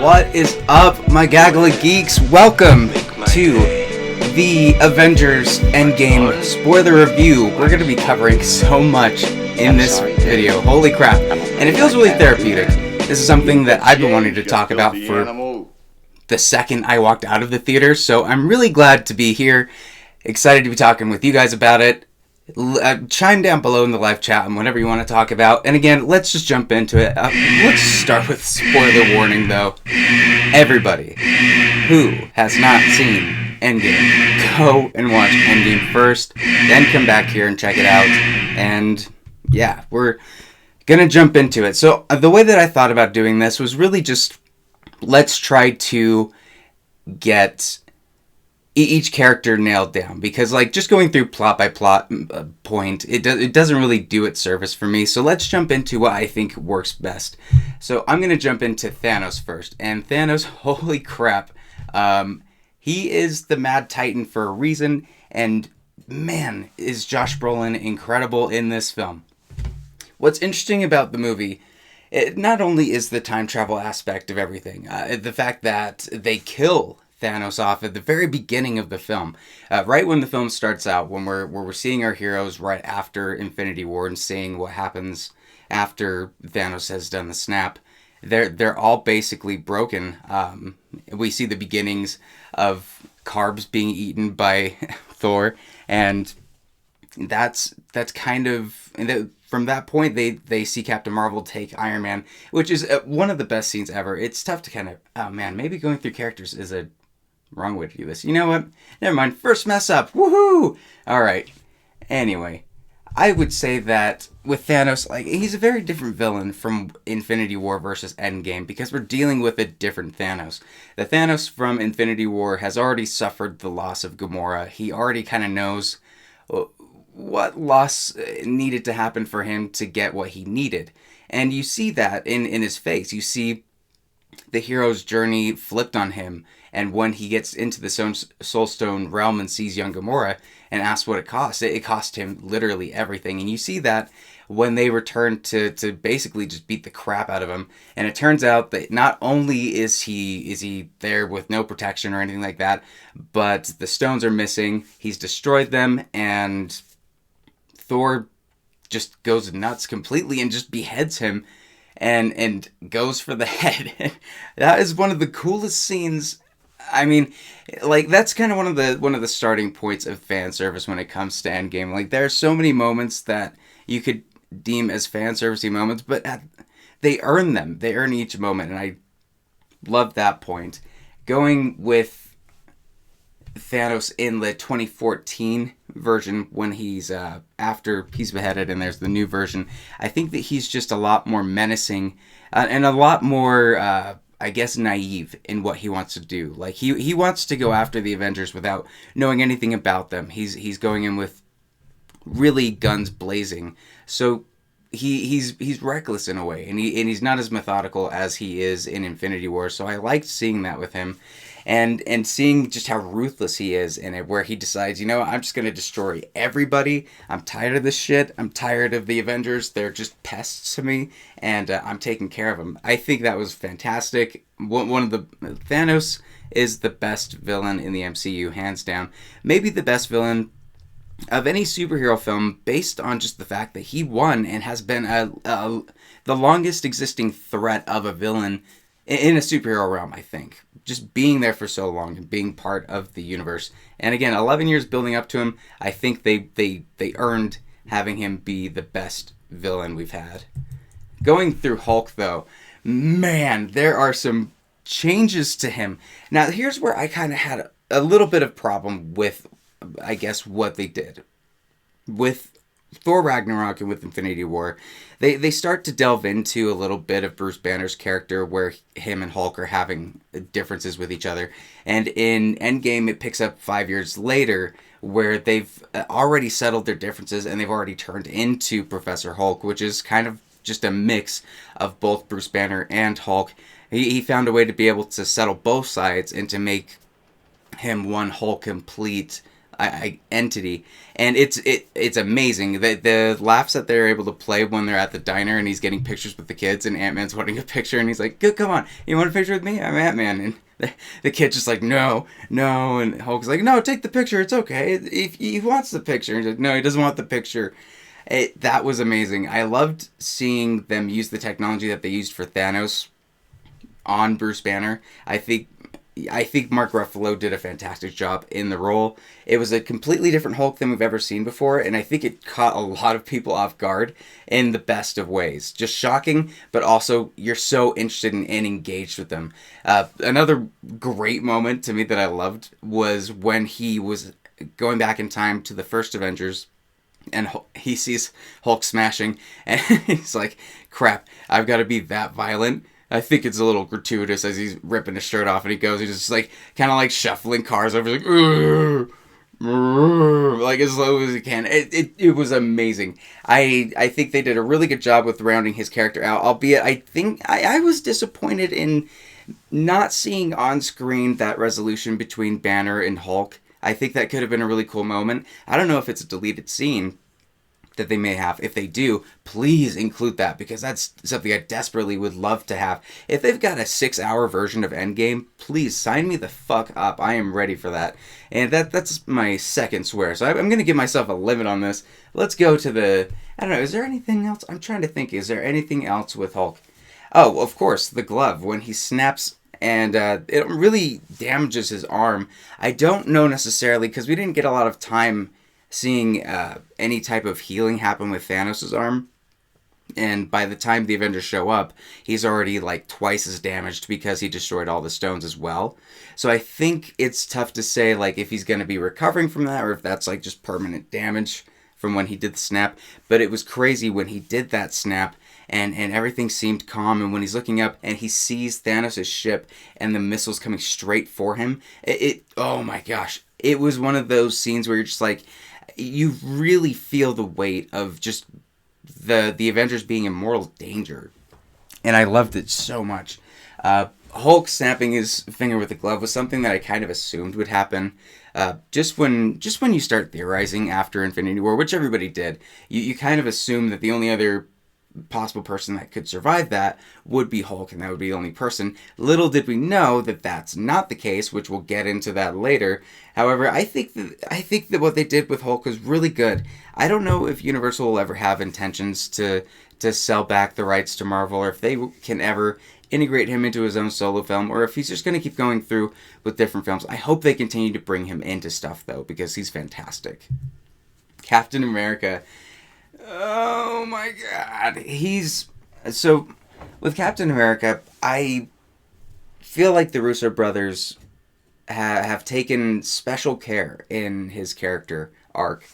What is up, my gaggle of geeks? Welcome to the Avengers Endgame spoiler review. We're going to be covering so much in this video. Holy crap. And it feels really therapeutic. This is something that I've been wanting to talk about for the second I walked out of the theater, so I'm really glad to be here. Excited to be talking with you guys about it. Chime down below in the live chat on whatever you want to talk about. And again, let's just jump into it. Let's start with spoiler warning, though. Everybody who has not seen Endgame, go and watch Endgame first, then come back here and check it out. And yeah, we're gonna jump into it. So the way that I thought about doing this was really just, let's try to get each character nailed down, because like just going through plot by plot point, it doesn't really do it service for me. So let's jump into what I think works best. So I'm gonna jump into Thanos first, and Thanos, holy crap, he is the Mad Titan for a reason, and man, is Josh Brolin incredible in this film. What's interesting about the movie, it not only is the time travel aspect of everything, the fact that they kill Thanos off at the very beginning of the film, right when the film starts out, when we're seeing our heroes right after Infinity War and seeing what happens after Thanos has done the snap. They're all basically broken. We see the beginnings of carbs being eaten by Thor, and that's kind of from that point they see Captain Marvel take Iron Man, which is one of the best scenes ever. It's tough to kind of, oh man, maybe going through characters is a wrong way to do this. You know what? Never mind. First mess up. Woohoo! Alright. Anyway, I would say that with Thanos, like, he's a very different villain from Infinity War versus Endgame, because we're dealing with a different Thanos. The Thanos from Infinity War has already suffered the loss of Gamora. He already kind of knows what loss needed to happen for him to get what he needed. And you see that in his face. You see the hero's journey flipped on him, and when he gets into the Soul Stone realm and sees young Gamora and asks what it costs, it cost him literally everything. And you see that when they return to basically just beat the crap out of him. And it turns out that not only is he there with no protection or anything like that, but the stones are missing, he's destroyed them, and Thor just goes nuts completely and just beheads him and goes for the head. That is one of the coolest scenes. I mean, like, that's kind of one of the starting points of fan service when it comes to Endgame. Like, there are so many moments that you could deem as fan servicey moments, but they earn them. They earn each moment, and I love that point. Going with Thanos in the 2014 version, when he's after he's beheaded and there's the new version, I think that he's just a lot more menacing and a lot more I guess naive in what he wants to do. Like, he wants to go after the Avengers without knowing anything about them. He's going in with really guns blazing. So he's reckless in a way, and he's not as methodical as he is in Infinity War. So I liked seeing that with him. And seeing just how ruthless he is in it, where he decides, you know, I'm just going to destroy everybody. I'm tired of this shit. I'm tired of the Avengers. They're just pests to me, and I'm taking care of them. I think that was fantastic. Thanos is the best villain in the MCU, hands down. Maybe the best villain of any superhero film, based on just the fact that he won and has been the longest existing threat of a villain in a superhero realm, I think. Just being there for so long and being part of the universe. And again, 11 years building up to him, I think they earned having him be the best villain we've had. Going through Hulk, though, man, there are some changes to him. Now, here's where I kind of had a little bit of problem with, I guess, what they did. With Thor Ragnarok and with Infinity War, they start to delve into a little bit of Bruce Banner's character, where him and Hulk are having differences with each other. And in Endgame, it picks up 5 years later, where they've already settled their differences and they've already turned into Professor Hulk, which is kind of just a mix of both Bruce Banner and Hulk. He found a way to be able to settle both sides and to make him one whole complete entity, and it's amazing. The laughs that they're able to play when they're at the diner and he's getting pictures with the kids, and Ant-Man's wanting a picture, and he's like, "Come on, you want a picture with me? I'm Ant-Man." And the kid's just like, "No, no," and Hulk's like, "No, take the picture. It's okay. If he wants the picture." And he's like, "No, he doesn't want the picture." That was amazing. I loved seeing them use the technology that they used for Thanos on Bruce Banner. I think Mark Ruffalo did a fantastic job in the role. It was a completely different Hulk than we've ever seen before, and I think it caught a lot of people off guard in the best of ways. Just shocking, but also you're so interested and engaged with them. Another great moment to me that I loved was when he was going back in time to the first Avengers, and he sees Hulk smashing, and he's like, "Crap, I've got to be that violent." I think it's a little gratuitous as he's ripping his shirt off, and he's just like kind of like shuffling cars over, like like as slow as he can. It was amazing. I think they did a really good job with rounding his character out. Albeit, I think I was disappointed in not seeing on screen that resolution between Banner and Hulk. I think that could have been a really cool moment. I don't know if it's a deleted scene that they may have. If they do, please include that, because that's something I desperately would love to have. If they've got a 6-hour version of Endgame, please sign me the fuck up. I am ready for that. And that's my second swear. So I'm going to give myself a limit on this. Let's go to the... I don't know, is there anything else? I'm trying to think. Is there anything else with Hulk? Oh, of course, the glove. When he snaps and it really damages his arm. I don't know necessarily, because we didn't get a lot of time seeing any type of healing happen with Thanos' arm. And by the time the Avengers show up, he's already like twice as damaged because he destroyed all the stones as well. So I think it's tough to say like if he's going to be recovering from that, or if that's like just permanent damage from when he did the snap. But it was crazy when he did that snap, and everything seemed calm, and when he's looking up and he sees Thanos' ship and the missiles coming straight for him, oh my gosh, it was one of those scenes where you're just like, you really feel the weight of just the Avengers being in mortal danger. And I loved it so much. Hulk snapping his finger with the glove was something that I kind of assumed would happen. Just when you start theorizing after Infinity War, which everybody did, you kind of assume that the only other possible person that could survive that would be Hulk, and that would be the only person. Little did we know that that's not the case, which we'll get into that later. However, I think that what they did with Hulk was really good. I don't know if Universal will ever have intentions to sell back the rights to Marvel, or if they can ever integrate him into his own solo film, or if he's just going to keep going through with different films. I hope they continue to bring him into stuff, though, because he's fantastic. Captain America. Oh my god. So, with Captain America, I feel like the Russo brothers have taken special care in his character arc.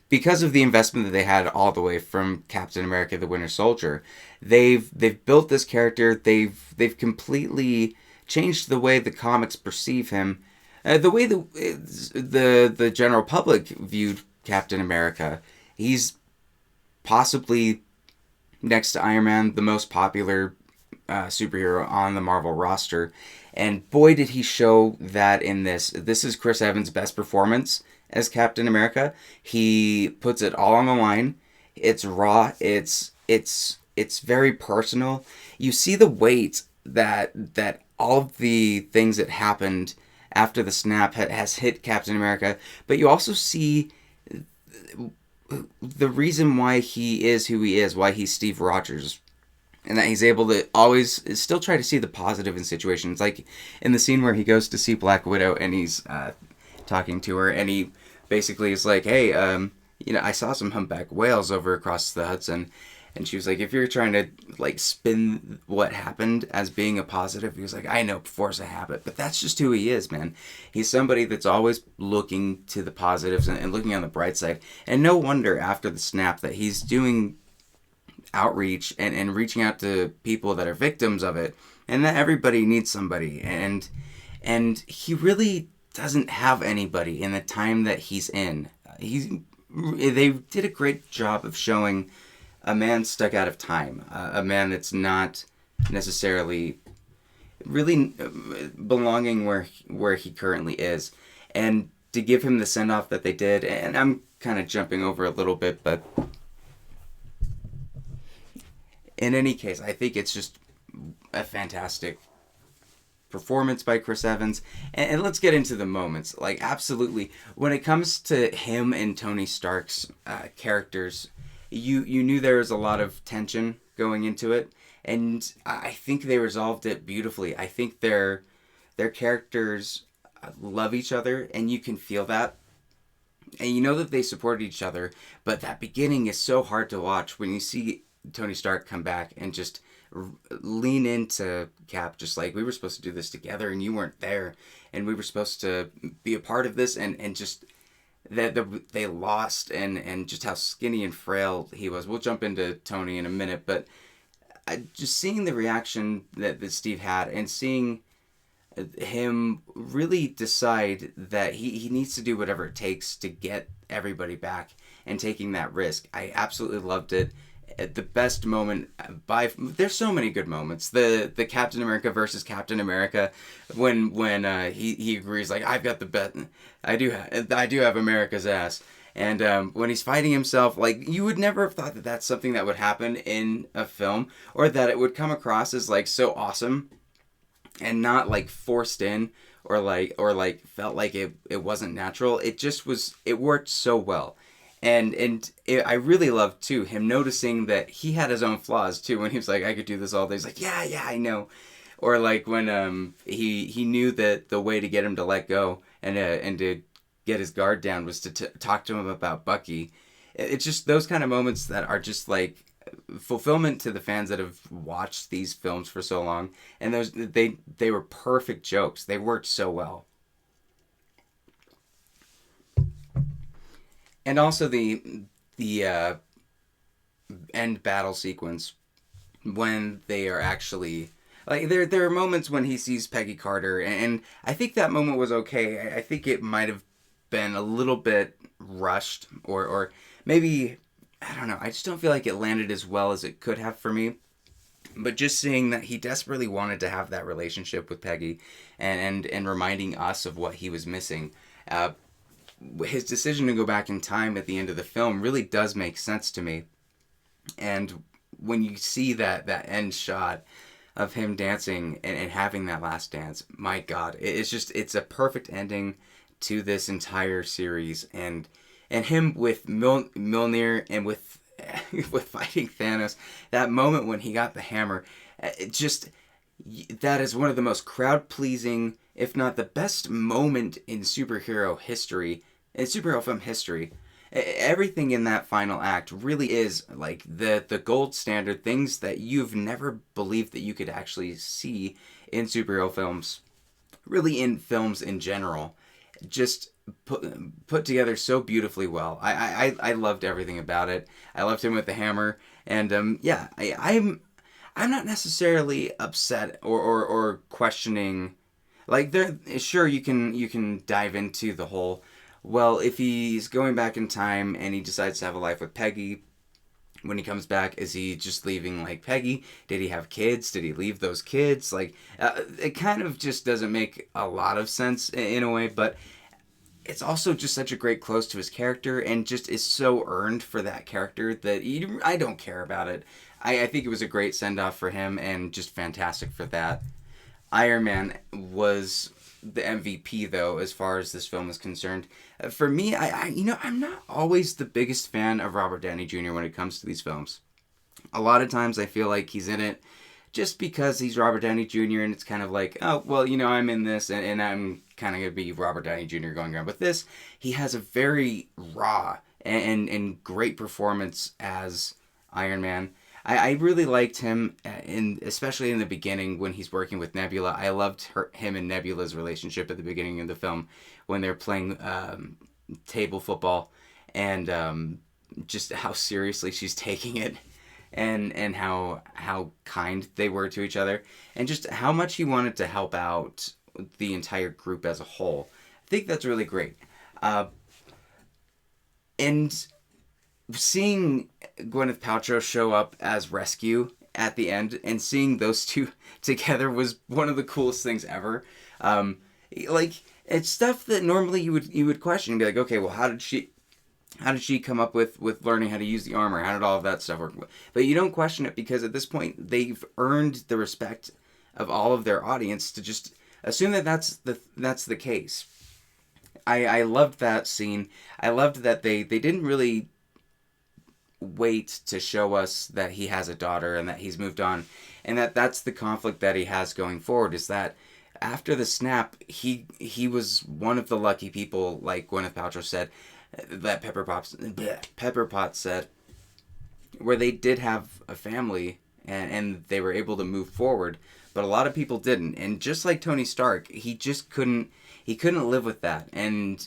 Because of the investment that they had all the way from Captain America: The Winter Soldier, they've built this character. They've completely changed the way the comics perceive him, the way the general public viewed Captain America. He's possibly, next to Iron Man, the most popular superhero on the Marvel roster. And boy, did he show that in this. This is Chris Evans' best performance as Captain America. He puts it all on the line. It's raw. It's very personal. You see the weight that all of the things that happened after the snap has hit Captain America. But you also see the reason why he is who he is, why he's Steve Rogers, and that he's able to always still try to see the positive in situations. Like in the scene where he goes to see Black Widow and he's talking to her, and he basically is like, "Hey, I saw some humpback whales over across the Hudson." And she was like, "If you're trying to like spin what happened as being a positive," he was like, "I know, force a habit." But that's just who he is, man. He's somebody that's always looking to the positives and looking on the bright side. And no wonder after the snap that he's doing outreach and reaching out to people that are victims of it, and that everybody needs somebody. And he really doesn't have anybody in the time that he's in. They did a great job of showing a man stuck out of time, a man that's not necessarily really belonging where he currently is. And to give him the send off that they did, and I'm kind of jumping over a little bit, but in any case, I think it's just a fantastic performance by Chris Evans. And let's get into the moments. Like, absolutely, when it comes to him and Tony Stark's characters, you knew there was a lot of tension going into it, and I think they resolved it beautifully. I think their characters love each other, and you can feel that. And you know that they support each other, but that beginning is so hard to watch when you see Tony Stark come back and just lean into Cap, just like, we were supposed to do this together and you weren't there, and we were supposed to be a part of this, and just that they lost, and just how skinny and frail he was. We'll jump into Tony in a minute, but just seeing the reaction that Steve had, and seeing him really decide that he needs to do whatever it takes to get everybody back, and taking that risk. I absolutely loved it. The best moment there's so many good moments. The Captain America versus Captain America, when he agrees, like, I've got the bet, I do have America's ass. And when he's fighting himself, like, you would never have thought that that's something that would happen in a film, or that it would come across as, like, so awesome and not, like, forced in, or felt like it wasn't natural. It just was, it worked so well. I really loved, too, him noticing that he had his own flaws, too, when he was like, I could do this all day. He's like, yeah, I know. Or, like, when he knew that the way to get him to let go and to get his guard down was to talk to him about Bucky. It's just those kind of moments that are just, like, fulfillment to the fans that have watched these films for so long. And they were perfect jokes. They worked so well. And also the end battle sequence, when they are actually, like, there are moments when he sees Peggy Carter, and I think that moment was okay. I think it might have been a little bit rushed, or maybe, I don't know, I just don't feel like it landed as well as it could have for me. But just seeing that he desperately wanted to have that relationship with Peggy, and reminding us of what he was missing. His decision to go back in time at the end of the film really does make sense to me. And when you see that end shot of him dancing and having that last dance, my God, it's a perfect ending to this entire series. And him with Mjolnir, and with fighting Thanos, that moment when he got the hammer, that is one of the most crowd-pleasing, if not the best moment in superhero film history. Everything in that final act really is, like, the gold standard, things that you've never believed that you could actually see in superhero films, really in films in general, just put together so beautifully well. I loved everything about it. I loved him with the hammer, and I'm not necessarily upset or questioning. Like, sure, you can dive into the whole, well, if he's going back in time and he decides to have a life with Peggy, when he comes back, is he just leaving, like, Peggy? Did he have kids? Did he leave those kids? Like, it kind of just doesn't make a lot of sense in a way, but it's also just such a great close to his character, and just is so earned for that character that I don't care about it. I think it was a great send-off for him, and just fantastic for that. Iron Man was the MVP, though, as far as this film is concerned. For me, I'm not always the biggest fan of Robert Downey Jr. when it comes to these films. A lot of times I feel like he's in it just because he's Robert Downey Jr. and it's kind of like, oh, well, I'm in this, and I'm kind of going to be Robert Downey Jr. going around with this. He has a very raw and great performance as Iron Man. I really liked him, especially in the beginning when he's working with Nebula. I loved him and Nebula's relationship at the beginning of the film when they're playing table football, and just how seriously she's taking it, and how kind they were to each other, and just how much he wanted to help out the entire group as a whole. I think that's really great. And seeing Gwyneth Paltrow show up as Rescue at the end, and seeing those two together, was one of the coolest things ever. Like, it's stuff that normally you would question and be like, okay, well, how did she come up with learning how to use the armor? How did all of that stuff work? But you don't question it because at this point they've earned the respect of all of their audience to just assume that that's the case. I loved that scene. I loved that they didn't really wait to show us that he has a daughter and that he's moved on, and that's the conflict that he has going forward, is that after the snap, he was one of the lucky people, like Gwyneth Paltrow said, that Pepper Potts said, where they did have a family and they were able to move forward, but a lot of people didn't. And just like Tony Stark, he just couldn't live with that, and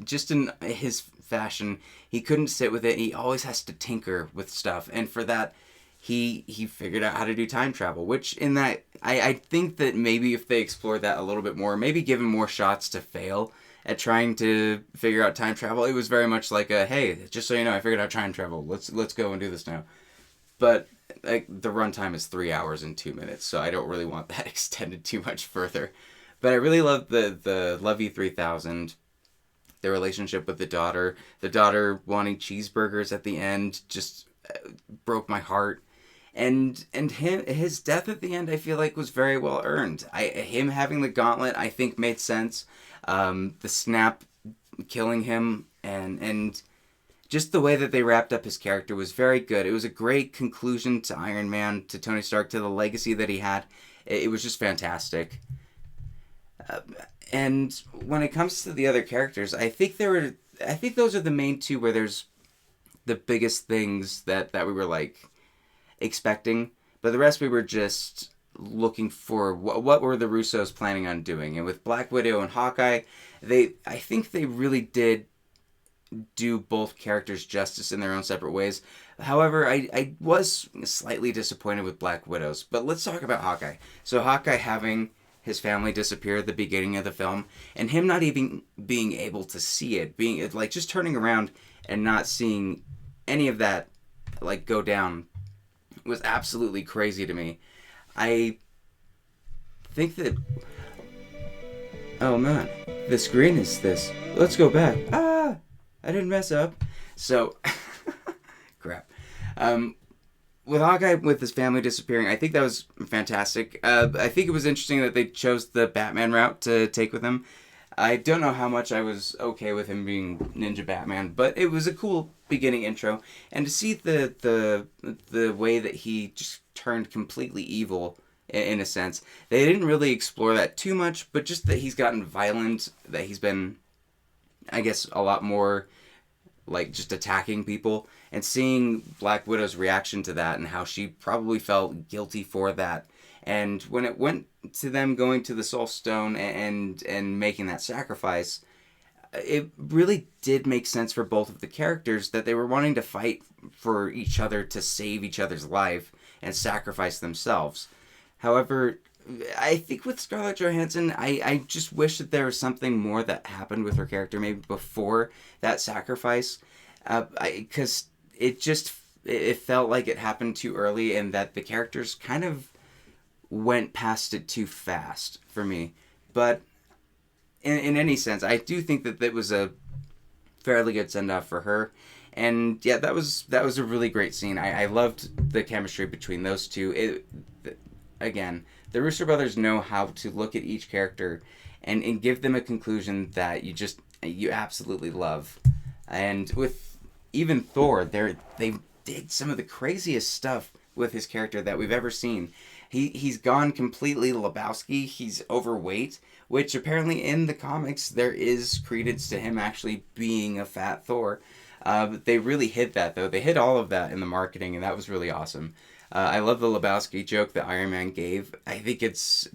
just in his fashion, he couldn't sit with it. He always has to tinker with stuff, and for that, he figured out how to do time travel. Which in that, I think that maybe if they explored that a little bit more, maybe give him more shots to fail at trying to figure out time travel. It was very much like a, hey, just so you know, I figured out time travel. Let's go and do this now. But like, the runtime is 3 hours and 2 minutes, so I don't really want that extended too much further. But I really love the Love You 3000, the relationship with the daughter wanting cheeseburgers at the end just broke my heart. And his death at the end, I feel like, was very well earned. Him having the gauntlet, I think, made sense. The snap killing him, and just the way that they wrapped up his character was very good. It was a great conclusion to Iron Man, to Tony Stark, to the legacy that he had. It was just fantastic. And when it comes to the other characters, I think those are the main two where there's the biggest things that we were like expecting, but the rest we were just looking for what were the Russos planning on doing. And with Black Widow and Hawkeye, I think they really did do both characters justice in their own separate ways. However, I was slightly disappointed with Black Widow's. But let's talk about Hawkeye. So Hawkeye having his family disappear at the beginning of the film, and him not even being able to see it, being like just turning around and not seeing any of that like go down, was absolutely crazy to me. I think that, oh man, the screen is this. Let's go back. I didn't mess up. So, crap. With Hawkeye, with his family disappearing, I think that was fantastic. I think it was interesting that they chose the Batman route to take with him. I don't know how much I was okay with him being Ninja Batman, but it was a cool beginning intro. And to see the way that he just turned completely evil, in a sense. They didn't really explore that too much, but just that he's gotten violent, that he's been, I guess, a lot more like just attacking people, and seeing Black Widow's reaction to that and how she probably felt guilty for that. And when it went to them going to the Soul Stone and making that sacrifice, it really did make sense for both of the characters that they were wanting to fight for each other to save each other's life and sacrifice themselves. However, I think with Scarlett Johansson, I just wish that there was something more that happened with her character, maybe before that sacrifice, because it felt like it happened too early, and that the characters kind of went past it too fast for me. But in any sense, I do think that it was a fairly good send-off for her. And yeah, that was a really great scene. I loved the chemistry between those two. Again, the Russo brothers know how to look at each character and give them a conclusion that you absolutely love. And with even Thor, they did some of the craziest stuff with his character that we've ever seen. He's gone completely Lebowski. He's overweight, which apparently in the comics there is credence to him actually being a fat Thor. But they really hid that, though. They hid all of that in the marketing, and that was really awesome. I love the Lebowski joke that Iron Man gave. I think it's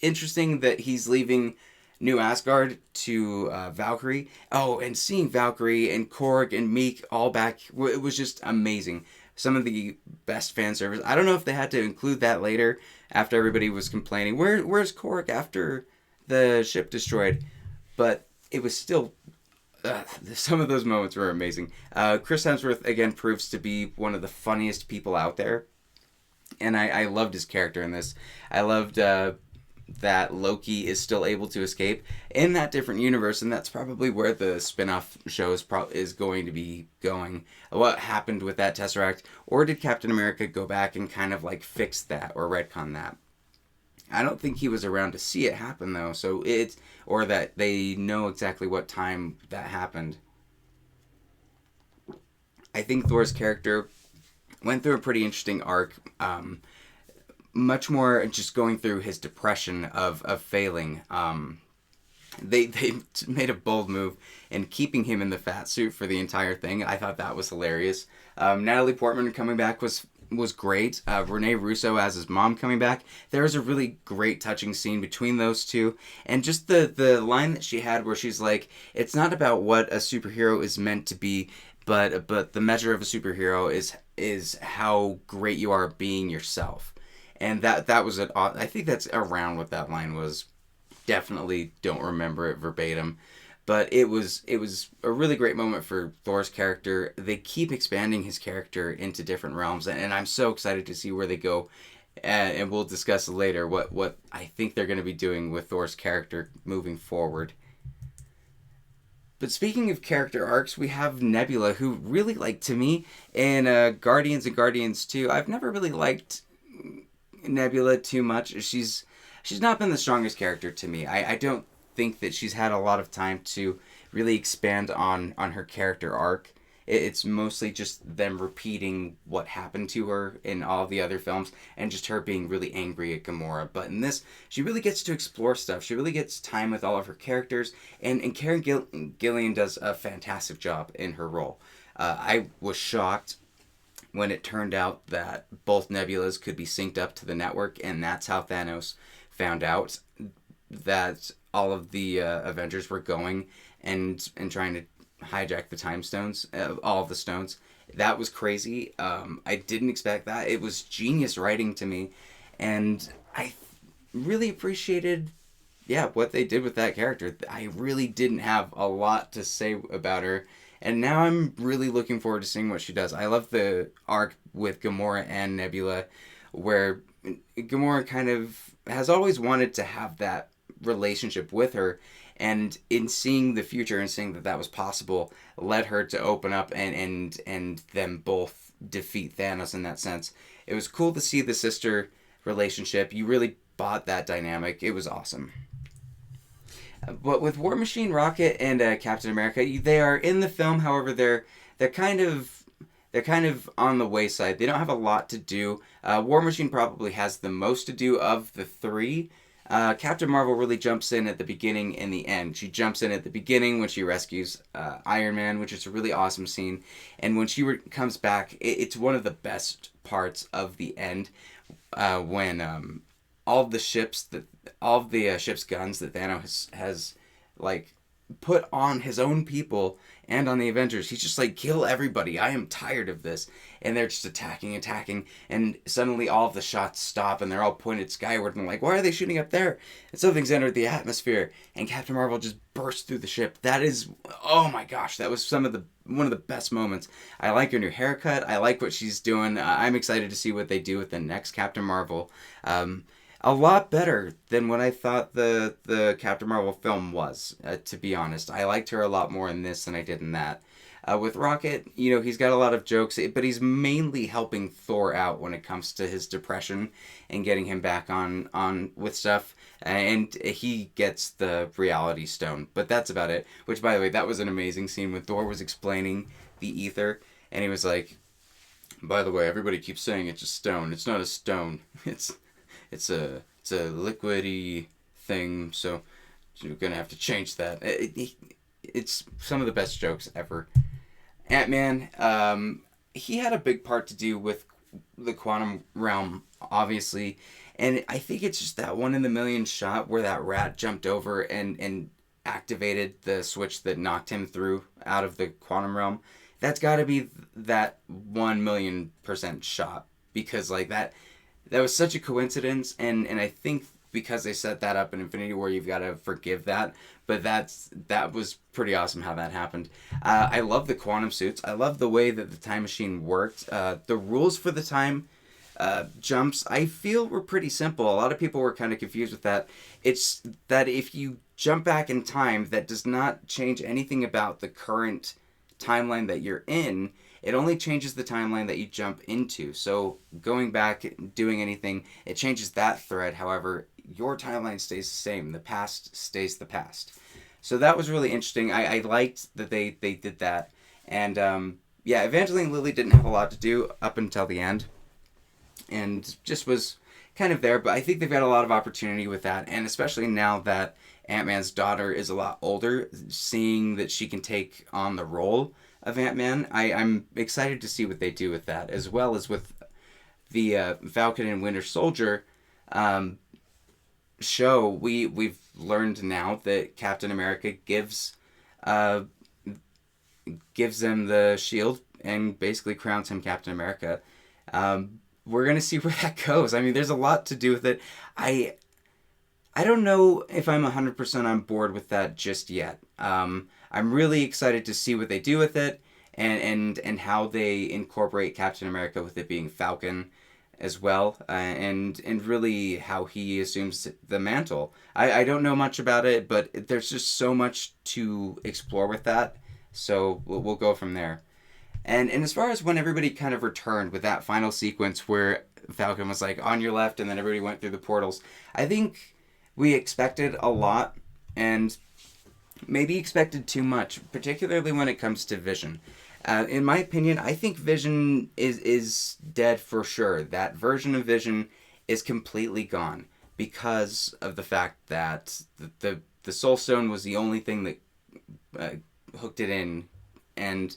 interesting that he's leaving New Asgard to Valkyrie. Oh, and seeing Valkyrie and Korg and Meek all back, it was just amazing. Some of the best fan service. I don't know if they had to include that later after everybody was complaining. Where's Korg after the ship destroyed? But it was still... some of those moments were amazing. Chris Hemsworth, again, proves to be one of the funniest people out there. And I loved his character in this. I loved that Loki is still able to escape in that different universe, and that's probably where the spin-off show is going to be going. What happened with that Tesseract, or did Captain America go back and kind of like fix that or retcon that? I don't think he was around to see it happen though, so it's or that they know exactly what time that happened. I think Thor's character went through a pretty interesting arc. Much more just going through his depression of failing. They made a bold move in keeping him in the fat suit for the entire thing. I thought that was hilarious. Natalie Portman coming back was great. Renee Russo as his mom coming back. There was a really great touching scene between those two, and just the line that she had where she's like, "It's not about what a superhero is meant to be, but the measure of a superhero is how great you are being yourself." And that was it. I think that's around what that line was. Definitely don't remember it verbatim, but it was a really great moment for Thor's character. They keep expanding his character into different realms, and I'm so excited to see where they go. And we'll discuss later what I think they're going to be doing with Thor's character moving forward. But speaking of character arcs, we have Nebula, who really, like, to me, in Guardians and Guardians 2, I've never really liked Nebula too much. She's not been the strongest character to me. I don't think that she's had a lot of time to really expand on her character arc. It's mostly just them repeating what happened to her in all the other films and just her being really angry at Gamora. But in this, she really gets to explore stuff. She really gets time with all of her characters, and Karen Gillian does a fantastic job in her role. I was shocked when it turned out that both Nebulas could be synced up to the network, and that's how Thanos found out that all of the Avengers were going and trying to hijack the time stones, all of the stones. That was crazy. I didn't expect that. It was genius writing to me, and I really appreciated what they did with that character. I really didn't have a lot to say about her, and now I'm really looking forward to seeing what she does. I love the arc with Gamora and Nebula, where Gamora kind of has always wanted to have that relationship with her, and in seeing the future and seeing that was possible led her to open up and them both defeat Thanos in that sense. It was cool to see the sister relationship. You really bought that dynamic. It was awesome. But with War Machine, Rocket, and Captain America, they are in the film. However, they're kind of on the wayside. They don't have a lot to do. War Machine probably has the most to do of the three. Captain Marvel really jumps in at the beginning and the end. She jumps in at the beginning when she rescues Iron Man, which is a really awesome scene. And when she comes back, it's one of the best parts of the end when all of the ship's guns that Thanos has like put on his own people and on the Avengers. He's just like, kill everybody. I am tired of this. And they're just attacking. And suddenly all of the shots stop and they're all pointed skyward. And like, why are they shooting up there? And something's entered the atmosphere. And Captain Marvel just bursts through the ship. That is, oh my gosh, that was one of the best moments. I like her new haircut. I like what she's doing. I'm excited to see what they do with the next Captain Marvel. A lot better than what I thought the Captain Marvel film was, to be honest. I liked her a lot more in this than I did in that. With Rocket, he's got a lot of jokes, but he's mainly helping Thor out when it comes to his depression and getting him back on with stuff. And he gets the reality stone, but that's about it. Which, by the way, that was an amazing scene when Thor was explaining the ether, and he was like, by the way, everybody keeps saying it's a stone. It's not a stone. It's a liquidy thing, so you're gonna have to change that. It's some of the best jokes ever. Ant-Man, he had a big part to do with the quantum realm, obviously, and I think it's just that 1 in a million shot where that rat jumped over and activated the switch that knocked him through out of the quantum realm. That's got to be that 1,000,000% shot, because like that was such a coincidence, and I think because they set that up in Infinity War, you've got to forgive that. But that was pretty awesome how that happened. I love the quantum suits. I love the way that the time machine worked. The rules for the time jumps, I feel were pretty simple. A lot of people were kind of confused with that. It's that if you jump back in time, that does not change anything about the current timeline that you're in. It only changes the timeline that you jump into. So going back, doing anything, it changes that thread. However, your timeline stays the same. The past stays the past. So that was really interesting. I liked that they did that. And yeah, Evangeline Lilly didn't have a lot to do up until the end. And just was kind of there. But I think they've got a lot of opportunity with that. And especially now that Ant-Man's daughter is a lot older, seeing that she can take on the role of Ant-Man, I'm excited to see what they do with that, as well as with the Falcon and Winter Soldier show. We've learned now that Captain America gives them the shield and basically crowns him Captain America. We're gonna see where that goes. I mean, there's a lot to do with it. I don't know if I'm 100% on board with that just yet. I'm really excited to see what they do with it, and how they incorporate Captain America with it being Falcon as well, and really how he assumes the mantle. I don't know much about it, but there's just so much to explore with that, so we'll go from there. And as far as when everybody kind of returned with that final sequence where Falcon was like, on your left, and then everybody went through the portals, I think we expected a lot, and maybe expected too much, particularly when it comes to Vision. In my opinion, I think Vision is dead for sure. That version of Vision is completely gone because of the fact that the Soul Stone was the only thing that hooked it in. And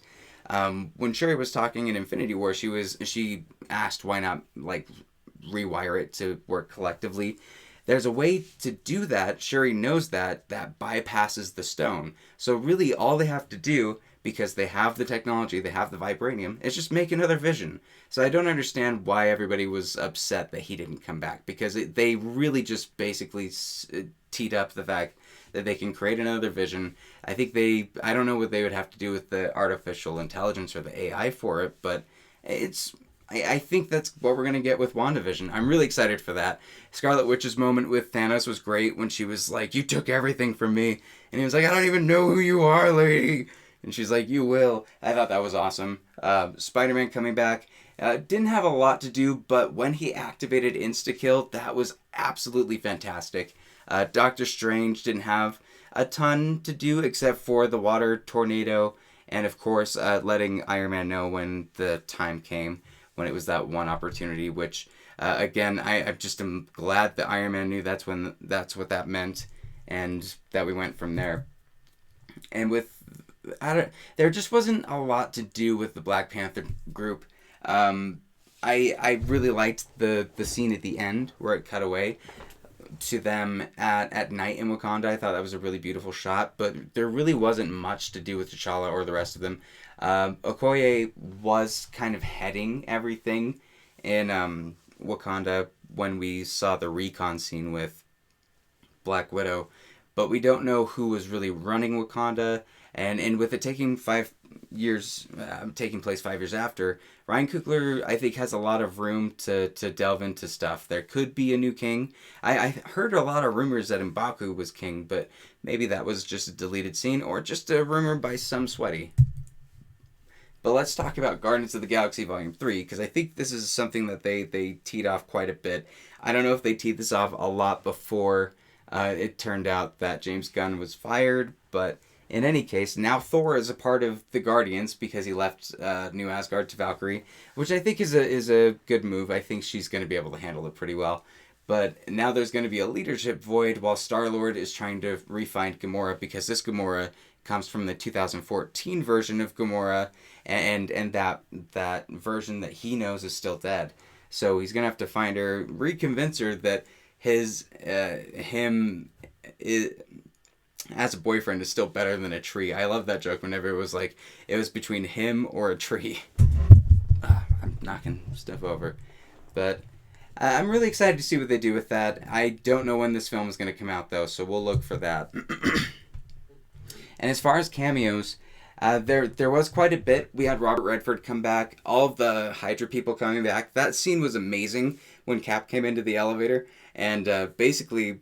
when Shuri was talking in Infinity War, she asked why not like rewire it to work collectively. There's a way to do that. Shuri knows that bypasses the stone. So really all they have to do, because they have the technology, they have the vibranium, is just make another Vision. So I don't understand why everybody was upset that he didn't come back, because they really just basically teed up the fact that they can create another Vision. I think I don't know what they would have to do with the artificial intelligence or the AI for it, but I think that's what we're going to get with WandaVision. I'm really excited for that. Scarlet Witch's moment with Thanos was great when she was like, you took everything from me. And he was like, I don't even know who you are, lady. And she's like, you will. I thought that was awesome. Spider-Man coming back. Didn't have a lot to do, but when he activated Insta-Kill, that was absolutely fantastic. Doctor Strange didn't have a ton to do except for the water tornado. And of course, letting Iron Man know when the time came, when it was that one opportunity, which, again, I just am glad that Iron Man knew that's what that meant, and that we went from there. And there just wasn't a lot to do with the Black Panther group. I really liked the scene at the end where it cut away to them at night in Wakanda. I thought that was a really beautiful shot, but there really wasn't much to do with T'Challa or the rest of them. Okoye was kind of heading everything in Wakanda when we saw the recon scene with Black Widow, but we don't know who was really running Wakanda. And with it taking 5 years, taking place 5 years after, Ryan Coogler, I think, has a lot of room to delve into stuff. There could be a new king. I heard a lot of rumors that M'Baku was king, but maybe that was just a deleted scene or just a rumor by some sweaty. But let's talk about Guardians of the Galaxy Volume 3, because I think this is something that they teed off quite a bit. I don't know if they teed this off a lot before it turned out that James Gunn was fired, but in any case, now Thor is a part of the Guardians because he left New Asgard to Valkyrie, which I think is a good move. I think she's going to be able to handle it pretty well. But now there's going to be a leadership void while Star-Lord is trying to re-find Gamora, because this Gamora comes from the 2014 version of Gamora, and that version that he knows is still dead. So he's going to have to find her, reconvince her that him as a boyfriend is still better than a tree. I love that joke whenever it was like, it was between him or a tree. I'm knocking stuff over. But I'm really excited to see what they do with that. I don't know when this film is going to come out, though, so we'll look for that. And as far as cameos, There was quite a bit. We had Robert Redford come back, all of the Hydra people coming back. That scene was amazing when Cap came into the elevator, and basically,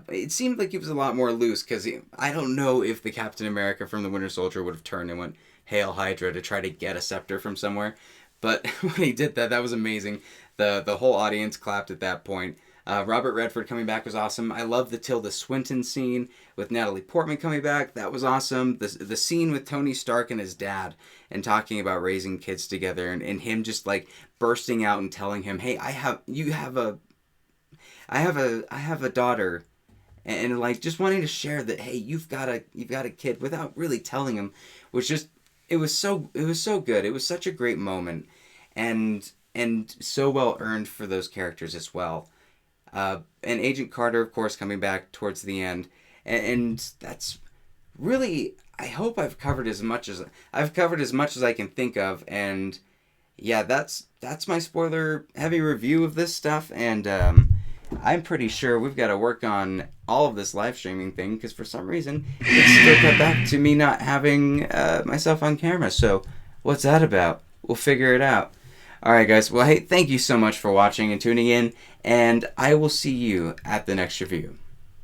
it seemed like he was a lot more loose because I don't know if the Captain America from the Winter Soldier would have turned and went "Hail Hydra" to try to get a scepter from somewhere, but when he did that, that was amazing. The whole audience clapped at that point. Robert Redford coming back was awesome. I love the Tilda Swinton scene with Natalie Portman coming back. That was awesome. The scene with Tony Stark and his dad and talking about raising kids together and him just like bursting out and telling him, "Hey, I have a daughter," and like just wanting to share that, hey, you've got a kid without really telling him was just it was so good. It was such a great moment, and so well earned for those characters as well. And Agent Carter, of course, coming back towards the end, and that's really. I hope I've covered as much as I can think of, and yeah, that's my spoiler heavy review of this stuff, and I'm pretty sure we've got to work on all of this live streaming thing because for some reason it's still cut back to me not having myself on camera. So what's that about? We'll figure it out. Alright guys, well hey, thank you so much for watching and tuning in, and I will see you at the next review.